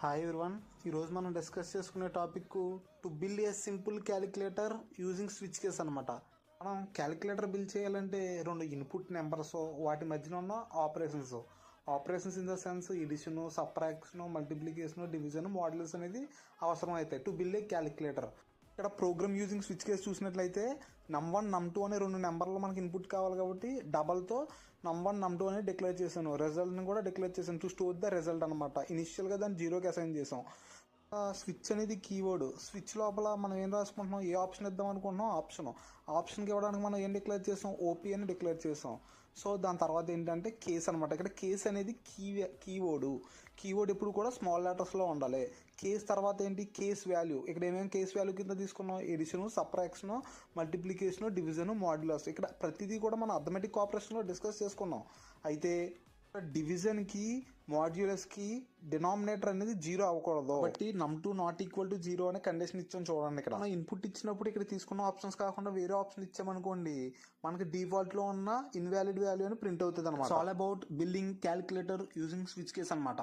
Hi everyone, ఈరోజు మనం discuss చేసుకునే topic to build A simple calculator using switch case అనమాట. మనం క్యాలిక్యులేటర్ బిల్డ్ చేయాలంటే రెండు ఇన్పుట్ నెంబర్స్, వాటి మధ్యన ఉన్న operations in the sense addition, subtraction, multiplication, division, modulus అనేది అవసరం అవుతాయి టు బిల్డ్ ఏ క్యాలిక్యులేటర్. ఇక్కడ ప్రోగ్రామ్ యూజింగ్ స్విచ్ కేస్ చూసినట్లయితే నమ్1 నమ్2 అనే రెండు నెంబర్లు మనకి ఇన్పుట్ కావాలి కాబట్టి డబల్తో నమ్1 నమ్2 అనేది డిక్లేర్ చేశాను. రిజల్ట్ని కూడా డిక్లేర్ చేశాను టు స్టోర్ ద రిజల్ట్ అనమాట. ఇనిషియల్గా దాన్ని 0కి అసైన్ చేసాం. స్విచ్ అనేది కీవర్డ్. స్విచ్ లోపల మనం ఏం రాసుకుంటున్నాం, ఏ ఆప్షన్ ఇద్దాం అనుకుంటున్నాం, ఆప్షన్కి ఇవ్వడానికి మనం ఏం డిక్లేర్ చేసాం, ఓపీ అని డిక్లేర్ చేసాం. సో దాని తర్వాత ఏంటంటే కేస్ అనమాట. ఇక్కడ కేస్ అనేది కీవర్డ్ ఎప్పుడు కూడా స్మాల్ లెటర్స్లో ఉండాలి. కేస్ తర్వాత ఏంటి, కేస్ వాల్యూ. ఇక్కడ ఏమేమి కేస్ వాల్యూ కింద తీసుకున్నాం, addition, subtraction, multiplication, division, modulus. ఇక్కడ ప్రతిదీ కూడా మనం అథమెటిక్ ఆపరేషన్లో డిస్కస్ చేసుకున్నాం. అయితే డివిజన్కి, మాడ్యులస్కి డినామినేటర్ అనేది 0 అవ్వకూడదు. కాబట్టి నమ్2 నాట్ ఈక్వల్ టు 0 అనే కండిషన్ ఇచ్చాం. చూడండి, ఇక్కడ మనం ఇన్పుట్ ఇచ్చినప్పుడు ఇక్కడ తీసుకున్న ఆప్షన్స్ కాకుండా వేరే ఆప్షన్ ఇచ్చామనుకోండి, మనకి డిఫాల్ట్ లో ఉన్న ఇన్వాలిడ్ వాల్యూ అని ప్రింట్ అవుతుంది అనమాట. All about building calculator using switch case అనమాట.